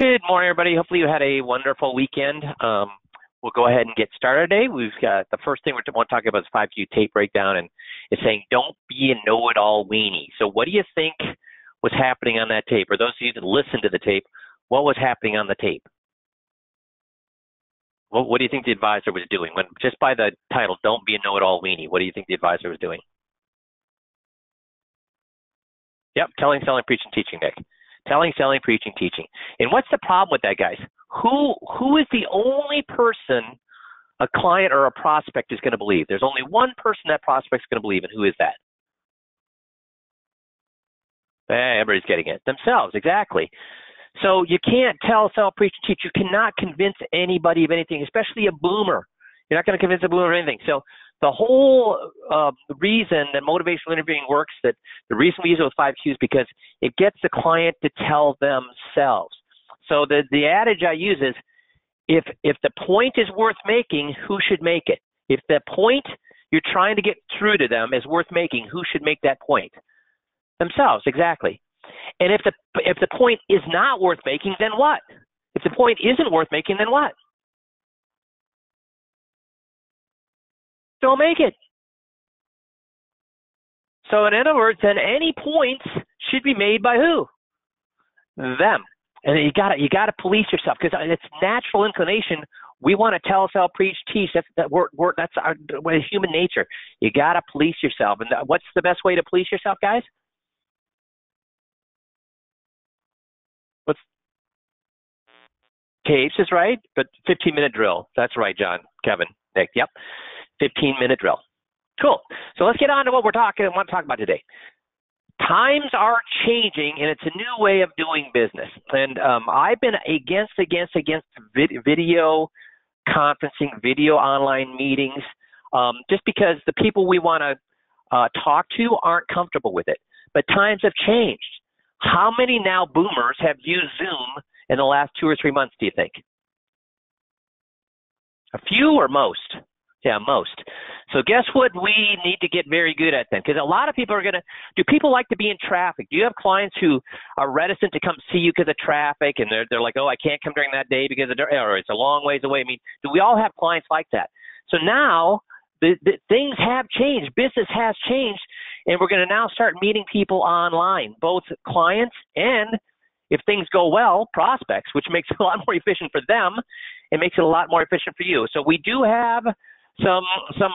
Good morning, everybody. Hopefully you had a wonderful weekend. We'll go ahead and get started today. We've got the first thing we want to talk about is 5Q tape breakdown, and it's saying don't be a know-it-all weenie. So what do you think was happening on that tape? Or those of you that listened to the tape, what was happening on the tape? What do you think the advisor was doing? Just by the title, don't be a know-it-all weenie, what do you think the advisor was doing? Yep, telling, selling, preaching, teaching, Nick. Telling, selling, preaching, teaching. And what's the problem with that, guys? Who is the only person a client or a prospect is going to believe? There's only one person that prospect's going to believe, and who is that? Everybody's getting it. Themselves, exactly. So you can't tell, sell, preach, and teach. You cannot convince anybody of anything, especially a boomer. You're not going to convince a boomer of anything. So the whole reason that motivational interviewing works, that the reason we use it with 5Q is because it gets the client to tell themselves. So the adage I use is, if the point is worth making, who should make it? If the point you're trying to get through to them is worth making, who should make that point? Themselves, exactly. And if the point is not worth making, then what? If the point isn't worth making, then what? Don't make it. So in other words, then any points should be made by who? Them. And you gotta police yourself, because it's natural inclination. We want to tell, sell, preach, teach. That's our human nature. You gotta police yourself. And what's the best way to police yourself, guys? Tapes is right, but 15-minute drill. That's right, John, Kevin, Nick. Yep, 15-minute drill. Cool. So let's get on to what want to talk about today. Times are changing, and it's a new way of doing business. And I've been against video conferencing, video online meetings, just because the people we want to talk to aren't comfortable with it. But times have changed. How many now boomers have used Zoom in the last 2 or 3 months, do you think? A few or most? Yeah, most. So guess what we need to get very good at then? Because a lot of people are going to, do people like to be in traffic? Do you have clients who are reticent to come see you because of traffic, and they're like, oh, I can't come during that day because or it's a long ways away? I mean, do we all have clients like that? So now the things have changed. Business has changed, and we're going to now start meeting people online, both clients and, if things go well, prospects, which makes it a lot more efficient for them. It makes it a lot more efficient for you. So we do have some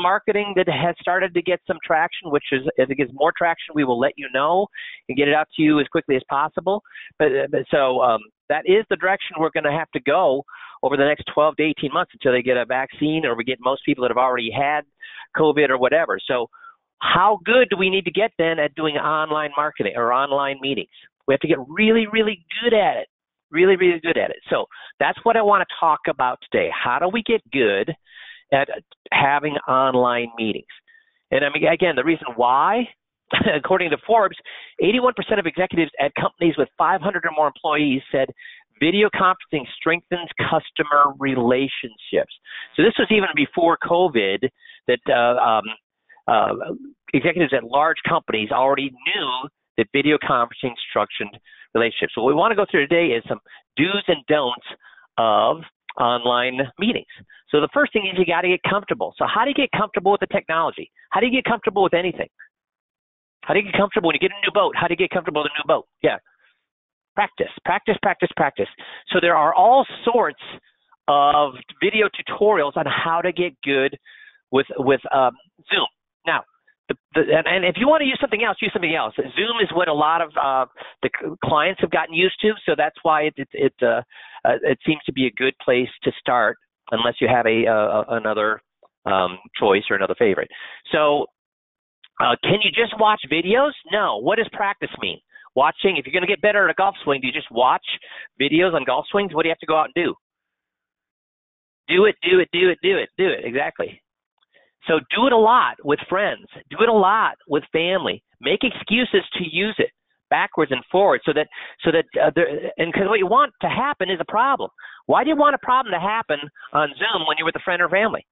marketing that has started to get some traction, which is, as it gets more traction, we will let you know and get it out to you as quickly as possible. So that is the direction we're going to have to go over the next 12 to 18 months until they get a vaccine, or we get most people that have already had COVID or whatever. So how good do we need to get then at doing online marketing or online meetings? We have to get really, really good at it, really, really good at it. So that's what I want to talk about today. How do we get good at having online meetings? And I mean, again, the reason why, according to Forbes, 81% of executives at companies with 500 or more employees said video conferencing strengthens customer relationships. So this was even before COVID, that executives at large companies already knew that video conferencing structured relationships. So what we want to go through today is some do's and don'ts of online meetings. So the first thing is you got to get comfortable. So how do you get comfortable with the technology? How do you get comfortable with anything? How do you get comfortable when you get a new boat? How do you get comfortable with a new boat? Yeah. Practice, practice, practice, practice. So there are all sorts of video tutorials on how to get good with Zoom. Now, and if you want to use something else, use something else. Zoom is what a lot of the clients have gotten used to, so that's why it seems to be a good place to start, unless you have another choice or another favorite. So can you just watch videos? No. What does practice mean? Watching, if you're going to get better at a golf swing, do you just watch videos on golf swings? What do you have to go out and do? Do it, do it, do it, do it, do it. Exactly. So do it a lot with friends. Do it a lot with family. Make excuses to use it backwards and forwards, so that and because what you want to happen is a problem. Why do you want a problem to happen on Zoom when you're with a friend or family?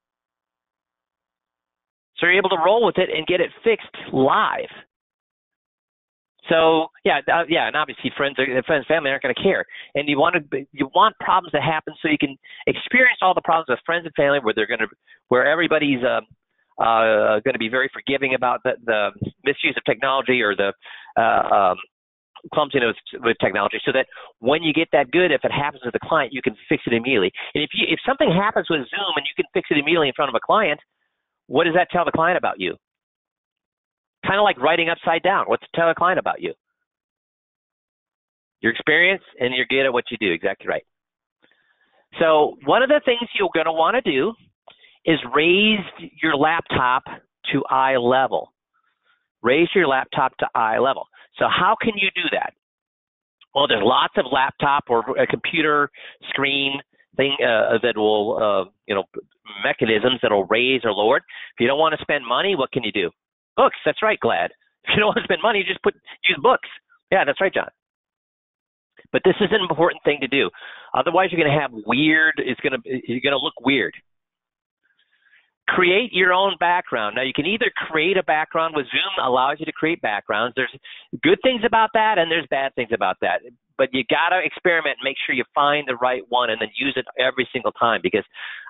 So you're able to roll with it and get it fixed live. So yeah, and obviously friends, family aren't going to care, and you want problems to happen so you can experience all the problems with friends and family where everybody's going to be very forgiving about the misuse of technology or the clumsiness with technology, so that when you get that good, if it happens with a client, you can fix it immediately. And if something happens with Zoom and you can fix it immediately in front of a client, what does that tell the client about you? Kind of like writing upside down. What's it tell a client about you? Your experience, and you're good at what you do. Exactly right. So one of the things you're going to want to do is raise your laptop to eye level. Raise your laptop to eye level. So how can you do that? Well, there's lots of laptop or a computer screen thing that will, mechanisms that will raise or lower it. If you don't want to spend money, what can you do? Books. That's right, Glad. If you don't want to spend money, you just use books. Yeah, that's right, John. But this is an important thing to do. Otherwise, you're going to have you're going to look weird. Create your own background. Now, you can either create a background with Zoom, allows you to create backgrounds. There's good things about that, and there's bad things about that. But you got to experiment and make sure you find the right one and then use it every single time, because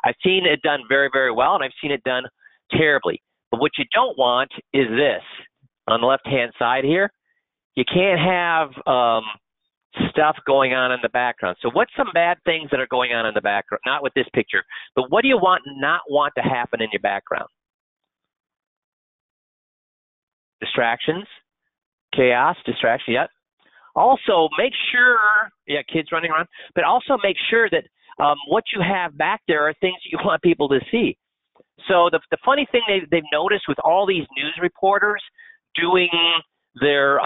I've seen it done very, very well, and I've seen it done terribly. But what you don't want is this. On the left-hand side here, you can't have stuff going on in the background. So what's some bad things that are going on in the background? Not with this picture, but what do you not want to happen in your background? Distractions, chaos, distraction, yep. Also, make sure, kids running around, but also make sure that what you have back there are things that you want people to see. So the funny thing they've noticed with all these news reporters doing their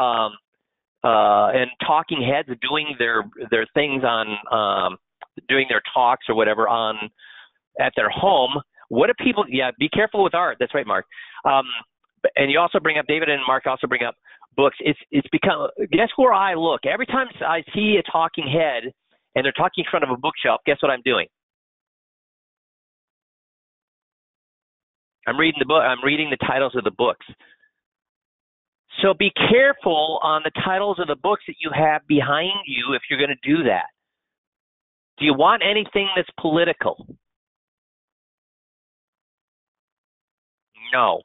and talking heads doing their things on doing their talks or whatever at their home, what do people? Yeah, be careful with art. That's right, Mark. And you also bring up, David and Mark also bring up books. It's become, guess where I look every time I see a talking head and they're talking in front of a bookshelf. Guess what I'm doing? I'm reading the book. I'm reading the titles of the books. So be careful on the titles of the books that you have behind you if you're going to do that. Do you want anything that's political? No,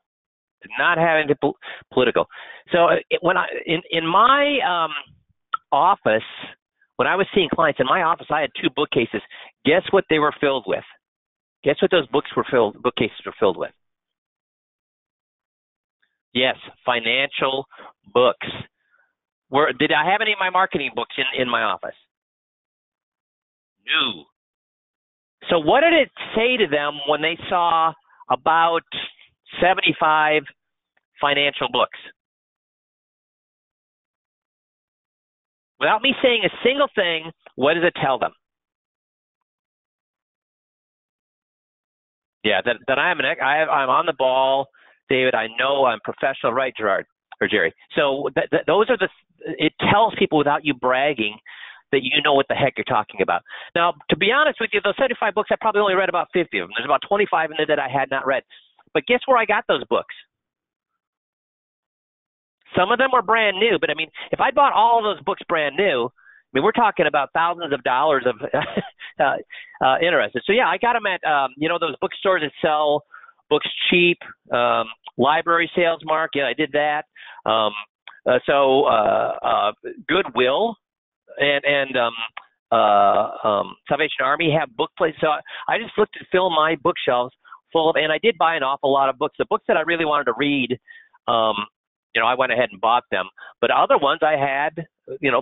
not having to political. So when in my office, when I was seeing clients in my office, I had 2 bookcases. Guess what they were filled with? Guess what those bookcases were filled with? Yes, financial books. Did I have any of my marketing books in my office? No. So what did it say to them when they saw about 75 financial books? Without me saying a single thing, what does it tell them? Yeah, that I'm on the ball, David. I know I'm professional, right, Gerard or Jerry? So those are it tells people without you bragging that you know what the heck you're talking about. Now, to be honest with you, those 75 books, I probably only read about 50 of them. There's about 25 in there that I had not read. But guess where I got those books? Some of them were brand new, but I mean, if I bought all of those books brand new, I mean, we're talking about thousands of dollars of interested. So yeah, I got them at those bookstores that sell books cheap, library sales, Mark. Yeah, I did that. Goodwill and Salvation Army have book places. So I just looked to fill my bookshelves full of, and I did buy an awful lot of books. The books that I really wanted to read, I went ahead and bought them. But other ones I had,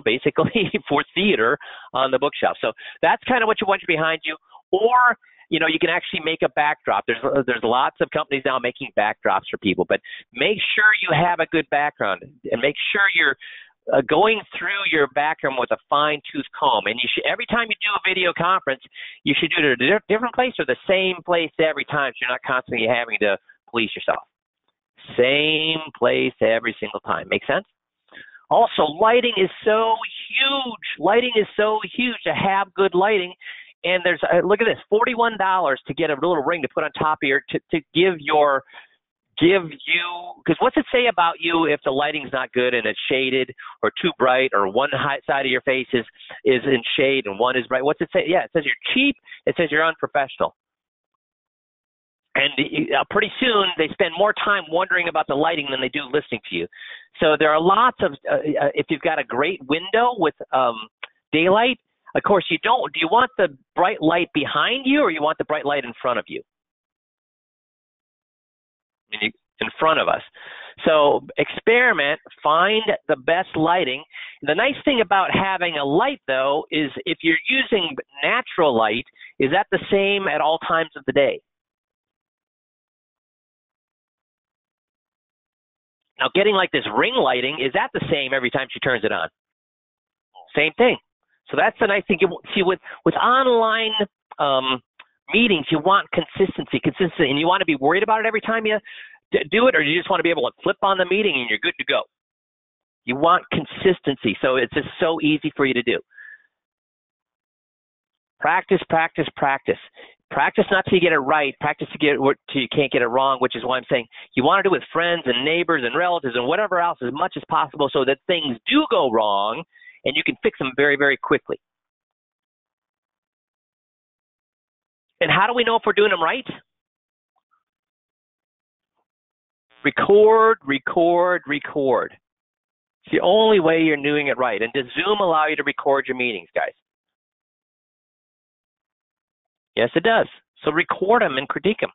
basically for theater on the bookshelf. So that's kind of what you want behind you. Or, you can actually make a backdrop. There's lots of companies now making backdrops for people. But make sure you have a good background and make sure you're going through your background with a fine-tooth comb. And you should, every time you do a video conference, you should do it at a different place or the same place every time, so you're not constantly having to police yourself. Same place every single time. Make sense? Also, lighting is so huge. Lighting is so huge to have good lighting. And look at this, $41 to get a little ring to put on top of to give your give you, because what's it say about you if the lighting's not good and it's shaded or too bright, or one side of your face is in shade and one is bright? What's it say? Yeah, it says you're cheap. It says you're unprofessional. And pretty soon they spend more time wondering about the lighting than they do listening to you. So there are lots of, if you've got a great window with daylight, of course do you want the bright light behind you, or you want the bright light in front of you? In front of us. So experiment, find the best lighting. The nice thing about having a light, though, is if you're using natural light, is that the same at all times of the day? Now, getting like this ring lighting, is that the same every time she turns it on? Same thing. So that's the nice thing. See, with online meetings, you want consistency, and you want to be worried about it every time you do it, or you just want to be able to flip on the meeting and you're good to go. You want consistency, so it's just so easy for you to do. Practice, practice, practice. Practice not till you get it right. Practice till you can't get it wrong, which is why I'm saying you want to do it with friends and neighbors and relatives and whatever else as much as possible, so that things do go wrong and you can fix them very, very quickly. And how do we know if we're doing them right? Record, record, record. It's the only way you're doing it right. And does Zoom allow you to record your meetings, guys? Yes, it does. So record them and critique them.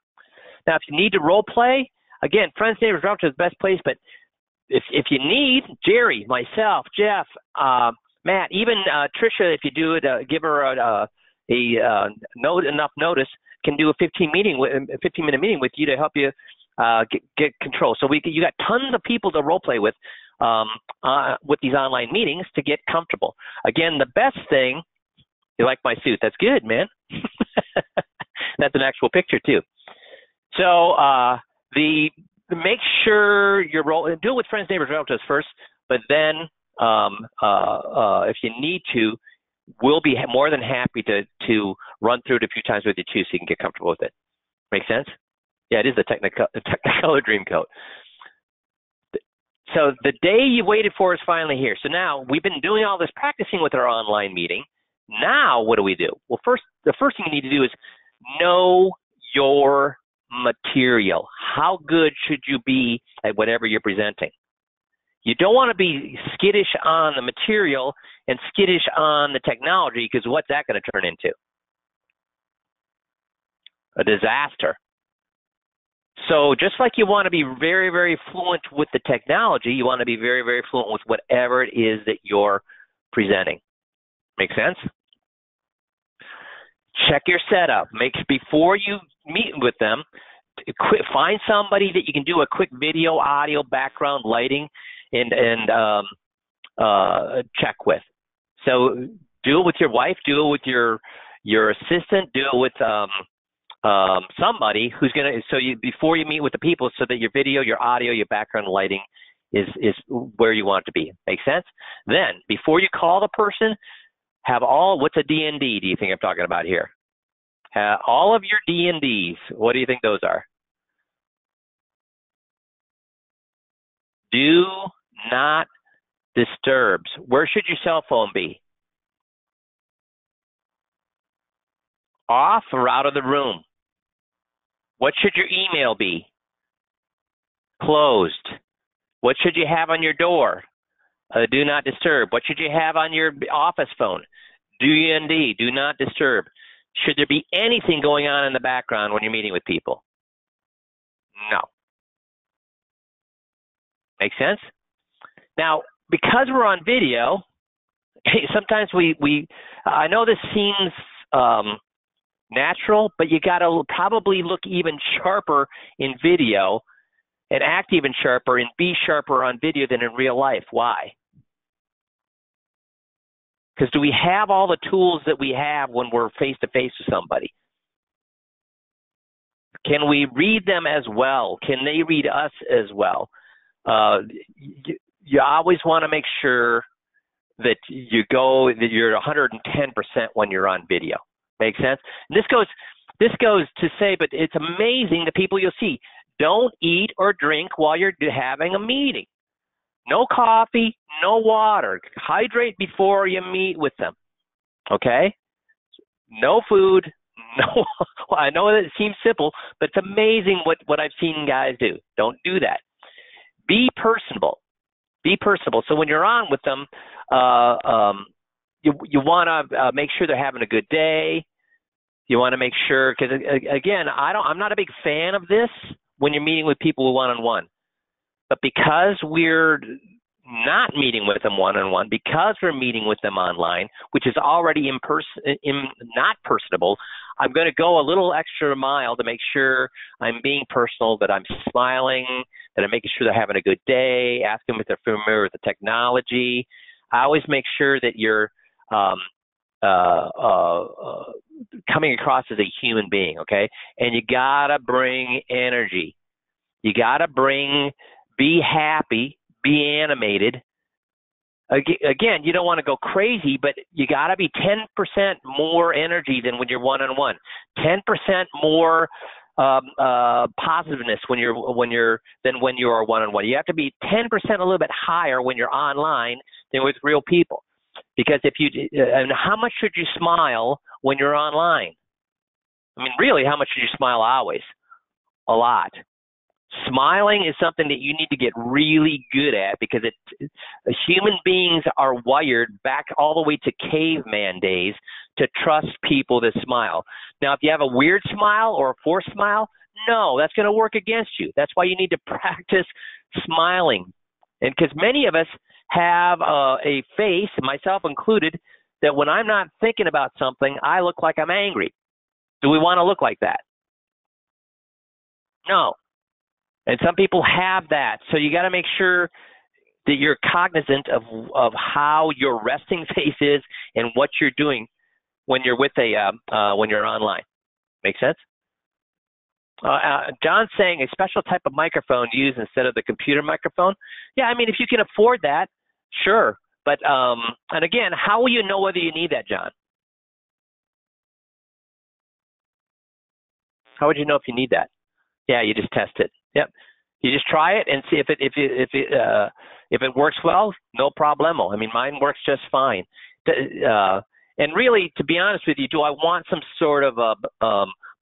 Now, if you need to role play, again, friends, neighbors, relatives is the best place. But if you need, Jerry, myself, Jeff, Matt, even Tricia, if you do it, give her enough notice, can do a 15-minute meeting with you to help you get control. So you got tons of people to role play with these online meetings to get comfortable. Again, the best thing. You like my suit? That's good, man. That's an actual picture too. So make sure you're do it with friends, neighbors, relatives first, but then if you need to, we'll be more than happy to run through it a few times with you too, so you can get comfortable with it. Make sense? Yeah, it is the Technicolor Dreamcoat. So the day you waited for is finally here. So now we've been doing all this practicing with our online meeting. Now what do we do? Well, the first thing you need to do is know your material. How good should you be at whatever you're presenting? You don't want to be skittish on the material and skittish on the technology, because what's that going to turn into? A disaster. So just like you want to be very, very fluent with the technology, you want to be very, very fluent with whatever it is that you're presenting. Make sense? Check your setup. Before you meet with them, find somebody that you can do a quick video, audio, background, lighting, and check with. So do it with your wife, do it with your assistant, do it with somebody who's gonna. So before you meet with the people, so that your video, your audio, your background, lighting is where you want it to be. Make sense? Then before you call the person, have what's a D&D do you think I'm talking about here? All of your D&Ds, what do you think those are? Do not disturb. Where should your cell phone be? Off or out of the room? What should your email be? Closed. What should you have on your door? Do not disturb. What should you have on your office phone? D&D, do not disturb. Should there be anything going on in the background when you're meeting with people? No. Make sense? Now, because we're on video, sometimes I know this seems natural, but you got to probably look even sharper in video and act even sharper and be sharper on video than in real life. Why? Because do we have all the tools that we have when we're face-to-face with somebody? Can we read them as well? Can they read us as well? You always want to make sure that you're 110% when you're on video. Make sense? And this goes to say, but it's amazing the people you'll see Don't eat or drink while you're having a meeting. No coffee, no water. Hydrate before you meet with them. Okay? No food, no. Well, I know that it seems simple, but it's amazing what I've seen guys do. Don't do that. Be personable. Be personable. So when you're on with them, you want to make sure they're having a good day. You want to make sure, because again, I'm not a big fan of this when you're meeting with people one-on-one. But because we're not meeting with them one-on-one, because we're meeting with them online, which is already not personable, I'm going to go a little extra mile to make sure I'm being personal, that I'm smiling, that I'm making sure they're having a good day, ask them if they're familiar with the technology. I always make sure that you're coming across as a human being, okay? And you got to bring energy. You got to be happy, be animated. Again, you don't want to go crazy, but you got to be 10% more energy than when you're one-on-one. 10% more positiveness when you are one-on-one. You have to be 10% a little bit higher when you're online than with real people. Because and how much should you smile when you're online? I mean, really, how much should you smile always? A lot. Smiling is something that you need to get really good at, because human beings are wired back all the way to caveman days to trust people to smile. Now, if you have a weird smile or a forced smile, no, that's going to work against you. That's why you need to practice smiling. And because many of us have a face, myself included, that when I'm not thinking about something, I look like I'm angry. Do we want to look like that? No. And some people have that. So you got to make sure that you're cognizant of how your resting face is and what you're doing when you're with when you're online. Make sense? John's saying a special type of microphone used instead of the computer microphone. Yeah, I mean, if you can afford that, sure. But and again, how will you know whether you need that, John? How would you know if you need that? Yeah, you just test it. Yep. You just try it and see if it works well. No problemo. I mean, mine works just fine. And really, to be honest with you, do I want some sort of a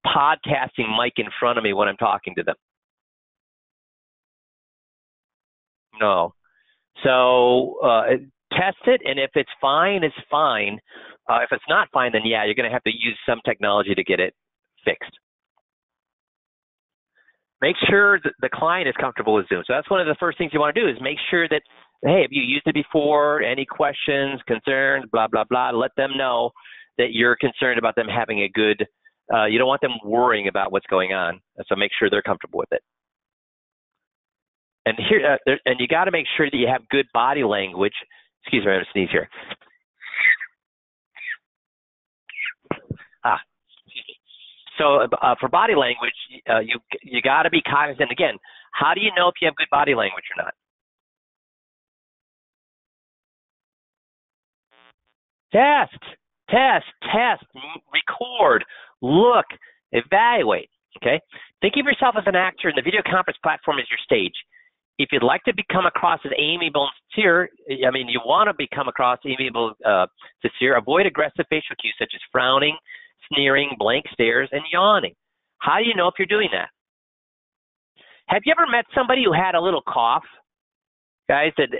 podcasting mic in front of me when I'm talking to them? No. So test it, and if it's fine, it's fine. If it's not fine, then yeah, you're going to have to use some technology to get it fixed. Make sure that the client is comfortable with Zoom. So that's one of the first things you want to do, is make sure that, hey, have you used it before? Any questions, concerns, blah, blah, blah. Let them know that you're concerned about them having a good, you don't want them worrying about what's going on. So make sure they're comfortable with it. And here, and you got to make sure that you have good body language. Excuse me, I'm going to sneeze here. So for body language, you got to be cognizant. Again, how do you know if you have good body language or not? Test, record, look, evaluate. Okay. Think of yourself as an actor, and the video conference platform is your stage. If you'd like to become across as amiable and sincere, I mean, you want to become across amiable, sincere, avoid aggressive facial cues such as frowning, sneering, blank stares, and yawning. How do you know if you're doing that? Have you ever met somebody who had a little cough, guys, and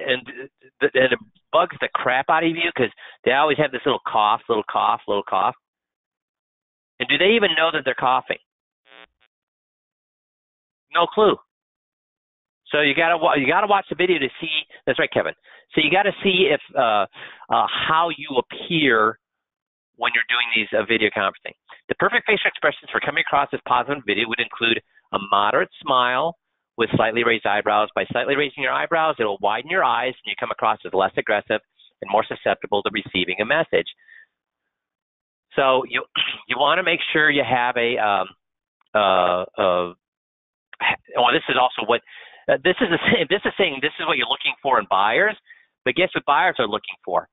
it bugs the crap out of you because they always have this little cough, little cough, little cough? And do they even know that they're coughing? No clue. So you gotta watch the video to see. That's right, Kevin. So you got to see if how you appear when you're doing these video conferencing. The perfect facial expressions for coming across as positive video would include a moderate smile with slightly raised eyebrows. By slightly raising your eyebrows, it will widen your eyes, and you come across as less aggressive and more susceptible to receiving a message. So you want to make sure you have this is also what this is saying. This is what you're looking for in buyers, but guess what buyers are looking for?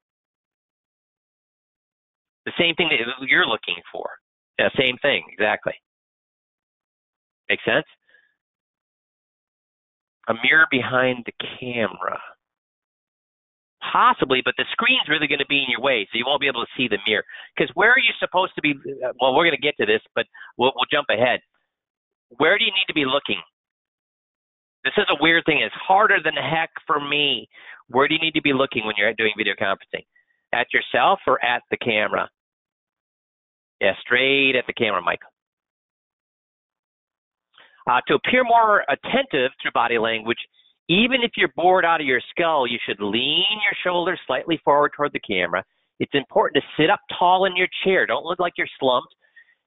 The same thing that you're looking for. Yeah, same thing, exactly. Make sense? A mirror behind the camera. Possibly, but the screen's really going to be in your way, so you won't be able to see the mirror. Because where are you supposed to be? Well, we're going to get to this, but we'll jump ahead. Where do you need to be looking? This is a weird thing. It's harder than heck for me. Where do you need to be looking when you're doing video conferencing? At yourself or at the camera? Yeah, straight at the camera, Michael. To appear more attentive through body language, even if you're bored out of your skull, you should lean your shoulders slightly forward toward the camera. It's important to sit up tall in your chair. Don't look like you're slumped.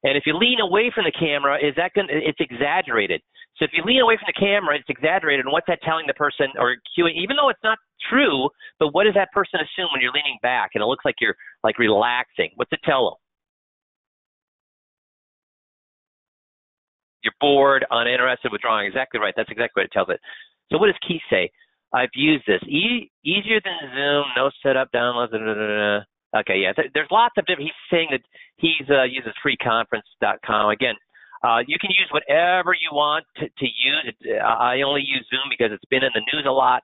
And if you lean away from the camera, it's exaggerated. So if you lean away from the camera, it's exaggerated. And what's that telling the person or cueing, even though it's not true, but what does that person assume when you're leaning back and it looks like you're like relaxing? What's it tell them? You're bored, uninterested, withdrawing. Exactly right. That's exactly what it tells it. So what does Keith say? I've used this. Easier than Zoom, no setup, downloads. Okay, yeah. There's lots of different. He's saying that he uses freeconference.com. Again, you can use whatever you want to use. I only use Zoom because it's been in the news a lot.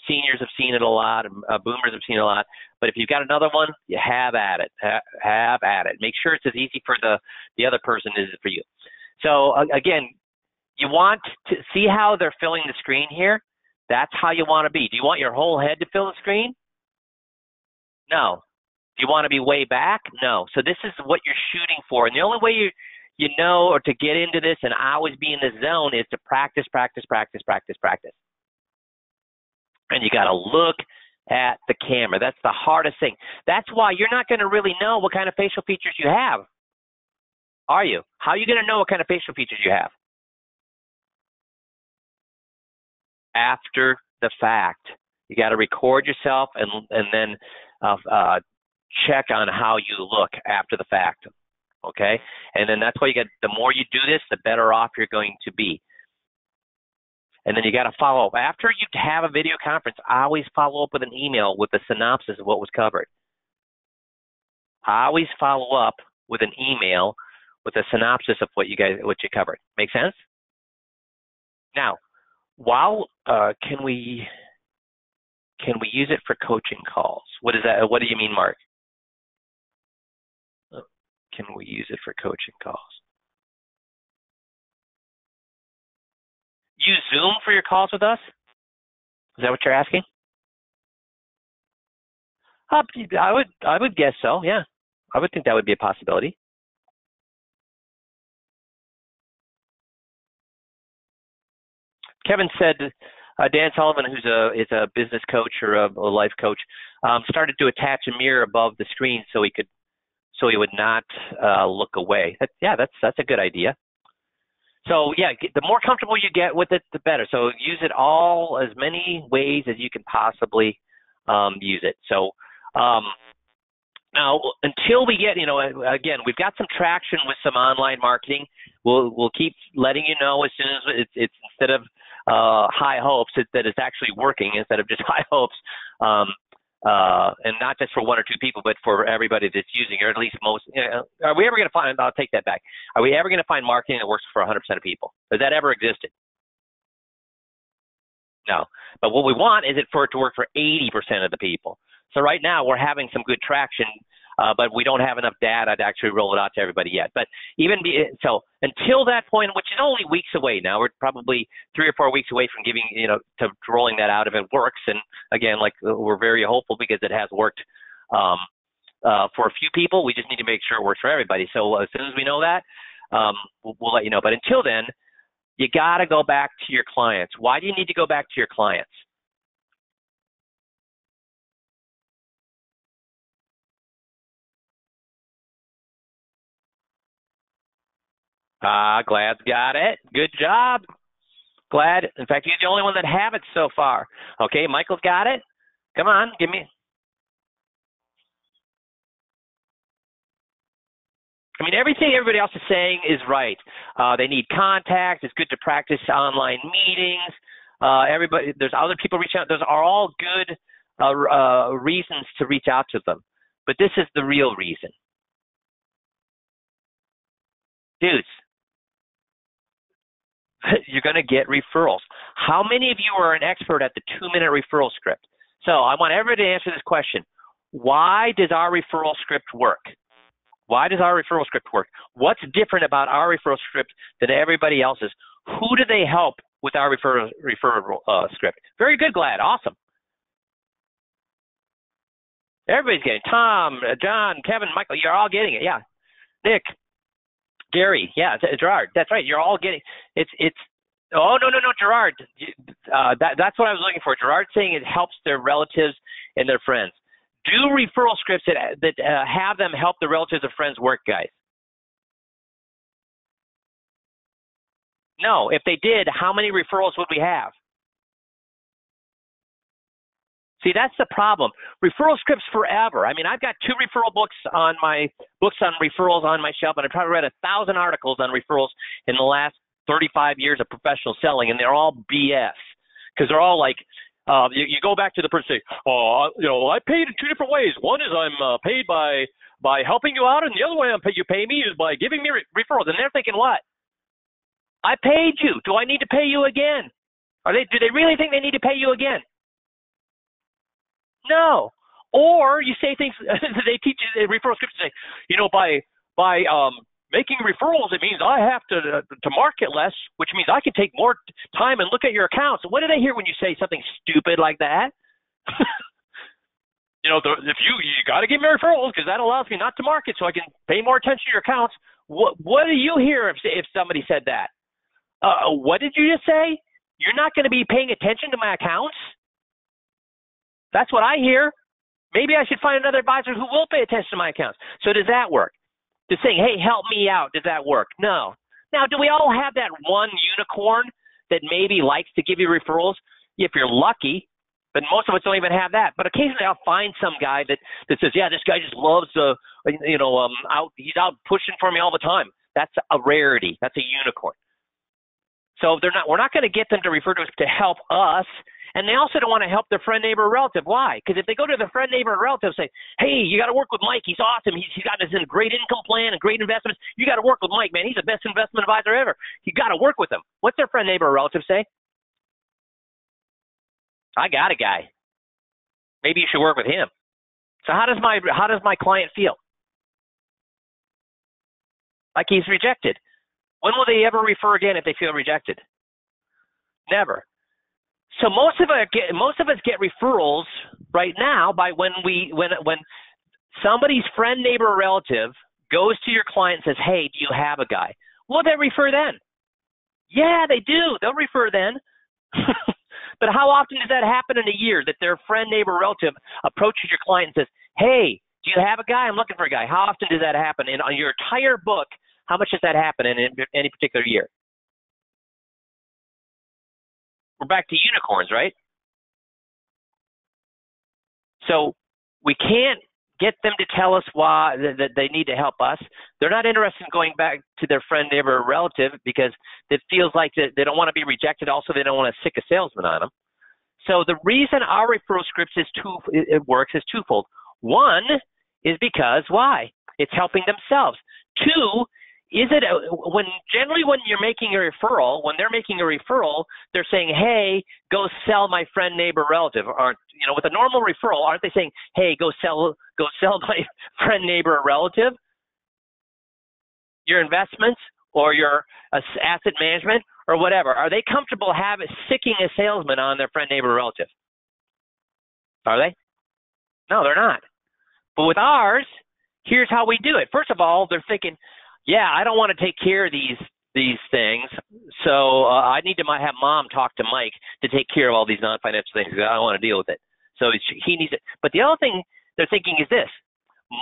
Seniors have seen it a lot. Boomers have seen it a lot. But if you've got another one, you have at it. Have at it. Make sure it's as easy for the other person as it is for you. So again, you want to see how they're filling the screen here. That's how you want to be. Do you want your whole head to fill the screen? No. Do you want to be way back? No. So this is what you're shooting for. And the only way you know or to get into this and always be in the zone is to practice. And you got to look at the camera. That's the hardest thing. That's why you're not going to really know what kind of facial features you have. Are you? How are you going to know what kind of facial features you have? After the fact. You got to record yourself and then check on how you look after the fact. Okay? And then that's why the more you do this, the better off you're going to be. And then you got to follow up. After you have a video conference, I always follow up with an email with a synopsis of what was covered. I always follow up with an email with a synopsis of what you covered. Make sense? Now, can we use it for coaching calls? What is that? What do you mean, Mark? Can we use it for coaching calls? Use Zoom for your calls with us? Is that what you're asking? I would guess so. Yeah, I would think that would be a possibility. Kevin said, Dan Sullivan, is a business coach or a life coach, started to attach a mirror above the screen so he would not look away. That's a good idea. So yeah, the more comfortable you get with it, the better. So use it as many ways as you can possibly use it. So now, until we get, again, we've got some traction with some online marketing. We'll keep letting you know as soon as it's instead of high hopes that it's actually working instead of just high hopes, and not just for one or two people, but for everybody that's using, or at least most. Are we ever going to find? I'll take that back. Are we ever going to find marketing that works for 100% of people? Has that ever existed? No. But what we want is for it to work for 80% of the people. So right now we're having some good traction, but we don't have enough data to actually roll it out to everybody yet. But so until that point, which is only weeks away now, we're probably 3 or 4 weeks away from to rolling that out if it works. And again, we're very hopeful because it has worked for a few people. We just need to make sure it works for everybody. So as soon as we know that, we'll let you know. But until then, you got to go back to your clients. Why do you need to go back to your clients? Glad's got it. Good job. Glad. In fact, he's the only one that have it so far. Okay, Michael's got it. Come on, give me. I mean, everything everybody else is saying is right. They need contact. It's good to practice online meetings. There's other people reaching out. Those are all good reasons to reach out to them. But this is the real reason. Dudes, you're going to get referrals. How many of you are an expert at the 2-minute referral script? So I want everybody to answer this question. Why does our referral script work? Why does our referral script work? What's different about our referral script than everybody else's? Who do they help with our referral script? Very good, Glad. Awesome. Everybody's getting it. Tom, John, Kevin, Michael, you're all getting it. Yeah. Nick, Gary, yeah, Gerard. That's right. You're all getting it's. Oh no, Gerard. That's what I was looking for. Gerard saying it helps their relatives and their friends. Do referral scripts that have them help the relatives or friends work, guys? No. If they did, how many referrals would we have? See, that's the problem. Referral scripts forever. I mean, I've got 2 referral books on referrals on my shelf, and I've probably read 1,000 articles on referrals in the last 35 years of professional selling, and they're all BS because they're all like, you go back to the person, say, I paid in 2 different ways. One is I'm paid by helping you out, and the other way you pay me is by giving me referrals. And they're thinking, what? I paid you. Do I need to pay you again? Do they really think they need to pay you again? No. Or you say things they teach you referral scripts say, by making referrals, it means I have to market less, which means I can take more time and look at your accounts. What did I hear when you say something stupid like that? If you got to give me referrals because that allows me not to market, so I can pay more attention to your accounts. What do you hear if somebody said that? What did you just say? You're not going to be paying attention to my accounts? That's what I hear. Maybe I should find another advisor who will pay attention to my accounts. So does that work? Just saying, hey, help me out, does that work? No. Now, do we all have that one unicorn that maybe likes to give you referrals? If you're lucky, but most of us don't even have that. But occasionally I'll find some guy that says, yeah, this guy just loves, he's out pushing for me all the time. That's a rarity. That's a unicorn. So we're not going to get them to refer to us to help us. And they also don't want to help their friend, neighbor, or relative. Why? Because if they go to their friend, neighbor, or relative and say, hey, you got to work with Mike. He's awesome. He's got this great income plan and great investments. You got to work with Mike, man. He's the best investment advisor ever. You got to work with him. What's their friend, neighbor, or relative say? I got a guy. Maybe you should work with him. So how does my client feel? Like he's rejected. When will they ever refer again if they feel rejected? Never. So most of us get referrals right now by when somebody's friend, neighbor, or relative goes to your client and says, hey, do you have a guy? Will they refer then? Yeah, they do. They'll refer then. But how often does that happen in a year that their friend, neighbor, or relative approaches your client and says, hey, do you have a guy? I'm looking for a guy. How often does that happen? And on your entire book, how much does that happen in any particular year? We're back to unicorns, right? So we can't get them to tell us why that they need to help us. They're not interested in going back to their friend, neighbor, or relative because it feels like they don't want to be rejected. Also, they don't want to sick a salesman on them. So the reason our referral scripts works is twofold. One is because why? It's helping themselves. Two, generally when you're making a referral, when they're making a referral, they're saying, hey, go sell my friend, neighbor, relative. Or, with a normal referral, aren't they saying, hey, go sell my friend, neighbor, or relative? Your investments or your asset management or whatever. Are they comfortable sicking a salesman on their friend, neighbor, or relative? Are they? No, they're not. But with ours, here's how we do it. First of all, they're thinking, yeah, I don't want to take care of these things, so I need to have Mom talk to Mike to take care of all these non-financial things. I don't want to deal with it. So he needs it. But the other thing they're thinking is this.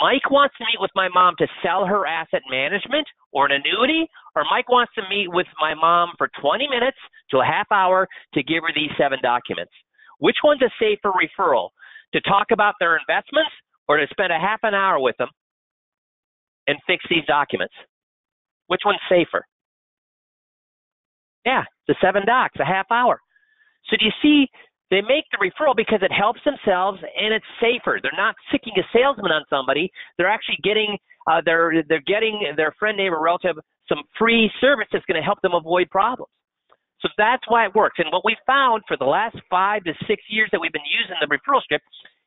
Mike wants to meet with my mom to sell her asset management or an annuity, or Mike wants to meet with my mom for 20 minutes to a half hour to give her these 7 documents. Which one's a safer referral? To talk about their investments or to spend a half an hour with them and fix these documents? Which one's safer? Yeah, the 7 docs, a half hour. So do you see, they make the referral because it helps themselves and it's safer. They're not sicking a salesman on somebody. They're actually getting they're getting their friend, neighbor, relative some free service that's going to help them avoid problems. So that's why it works. And what we found for the last 5 to 6 years that we've been using the referral script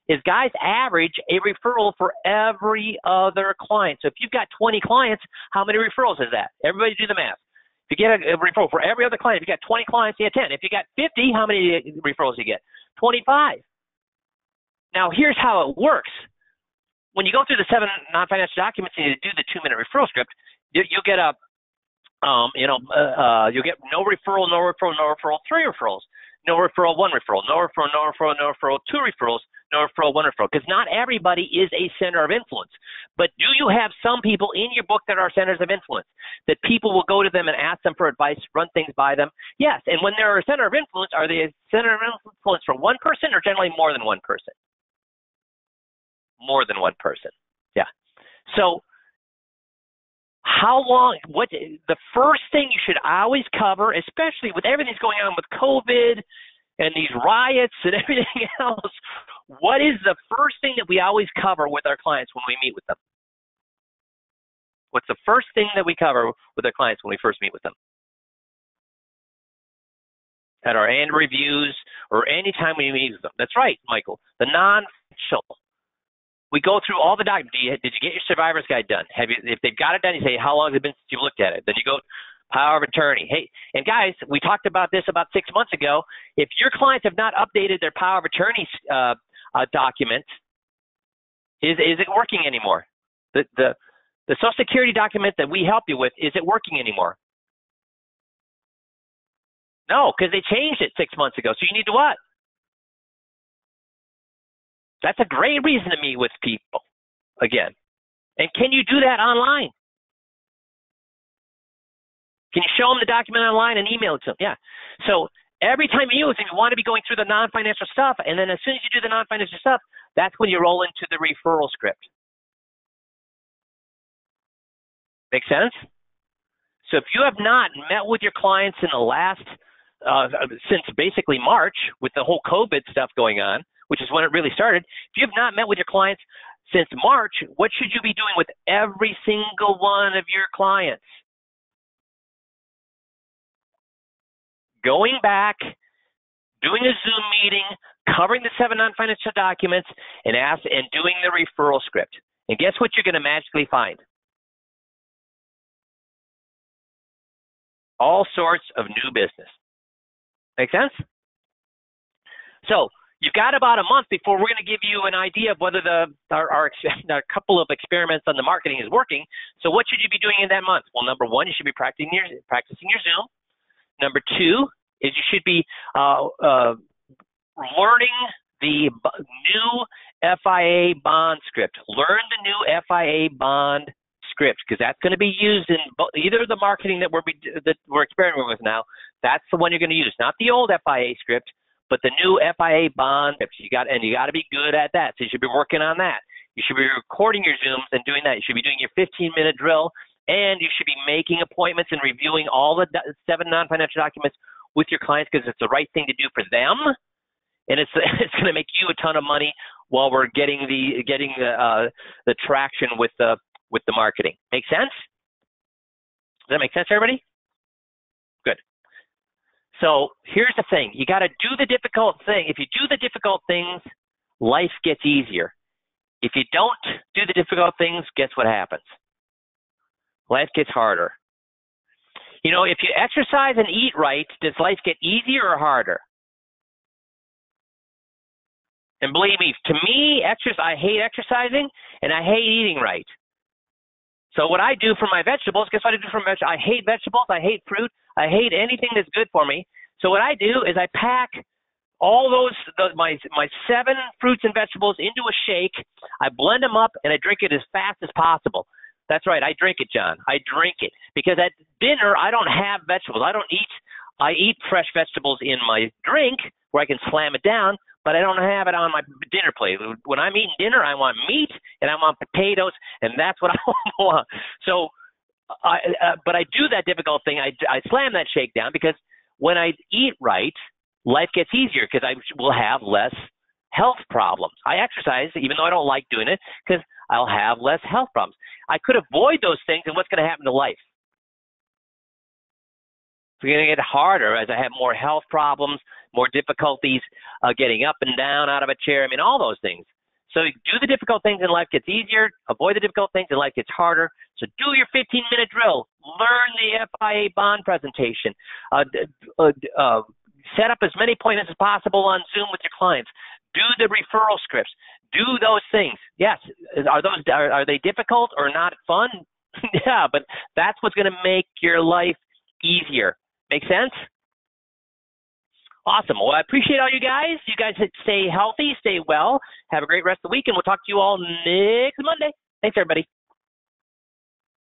is guys average a referral for every other client. So if you've got 20 clients, how many referrals is that? Everybody do the math. If you get a referral for every other client, if you got 20 clients, you get 10. If you got 50, how many referrals do you get? 25. Now, here's how it works. When you go through the 7 non-financial documents and you do the 2-minute referral script, you'll get you'll get no referral, 3 referrals, no referral, 1 referral, no referral, no referral, no referral, 2 referrals, no referral, 1 referral, because not everybody is a center of influence. But do you have some people in your book that are centers of influence, that people will go to them and ask them for advice, run things by them? Yes, and when they're a center of influence, are they a center of influence for one person or generally more than one person? More than one person, yeah. So the first thing you should always cover, especially with everything that's going on with COVID and these riots and everything else, what is the first thing that we always cover with our clients when we meet with them? What's the first thing that we cover with our clients when we first meet with them? At our end reviews or anytime we meet with them. That's right, Michael. The non-financial. We go through all the documents. Did you get your survivor's guide done? If they've got it done, you say, how long has it been since you've looked at it? Then you go, power of attorney. Hey, and guys, we talked about this about 6 months ago. If your clients have not updated their power of attorney document, is it working anymore? The Social Security document that we help you with, is it working anymore? No, because they changed it 6 months ago. So you need to what? That's a great reason to meet with people again. And can you do that online? Can you show them the document online and email it to them? Yeah. So every time you use it, you want to be going through the non-financial stuff. And then as soon as you do the non-financial stuff, that's when you roll into the referral script. Make sense? So if you have not met with your clients in the last, since basically March with the whole COVID stuff going on, which is when it really started, if you have not met with your clients since March, what should you be doing with every single one of your clients? Going back, doing a Zoom meeting, covering the 7 non-financial documents, and doing the referral script. And guess what you're going to magically find? All sorts of new business. Make sense? So you've got about a month before we're going to give you an idea of whether our couple of experiments on the marketing is working. So what should you be doing in that month? Well, number 1, you should be practicing your Zoom. Number 2 is you should be learning the new FIA bond script. Learn the new FIA bond script, because that's going to be used in either the marketing that we're experimenting with now. That's the one you're going to use, not the old FIA script, but the new FIA bond script. You got to be good at that. So you should be working on that. You should be recording your Zooms and doing that. You should be doing your 15-minute drill, and you should be making appointments and reviewing all the 7 non-financial documents with your clients, because it's the right thing to do for them, and it's going to make you a ton of money while we're getting the traction with the marketing. Make sense? Does that make sense, everybody? Good. So here's the thing. You got to do the difficult thing. If you do the difficult things, life gets easier. If you don't do the difficult things, guess what happens? Life gets harder. You know, if you exercise and eat right, does life get easier or harder? And believe me, to me, I hate exercising and I hate eating right. So what I do for my vegetables, guess what I do for my vegetables? I hate vegetables, I hate fruit, I hate anything that's good for me. So what I do is I pack all my 7 fruits and vegetables into a shake. I blend them up and I drink it as fast as possible. That's right, I drink it, John. I drink it. Because at dinner, I don't have vegetables. I eat fresh vegetables in my drink where I can slam it down, but I don't have it on my dinner plate. When I'm eating dinner, I want meat and I want potatoes, and that's what I want. So, but I do that difficult thing. I slam that shake down, because when I eat right, life gets easier, because I will have less health problems. I exercise, even though I don't like doing it, because I'll have less health problems. I could avoid those things, and what's going to happen to life? It's going to get harder as I have more health problems, more difficulties getting up and down out of a chair. I mean, all those things. So do the difficult things and life gets easier. Avoid the difficult things and life gets harder. So do your 15-minute drill. Learn the FIA bond presentation. Set up as many appointments as possible on Zoom with your clients. Do the referral scripts. Do those things. Yes. Are they difficult or not fun? Yeah, but that's what's going to make your life easier. Make sense? Awesome. Well, I appreciate all you guys. You guys stay healthy, stay well. Have a great rest of the week, and we'll talk to you all next Monday. Thanks, everybody.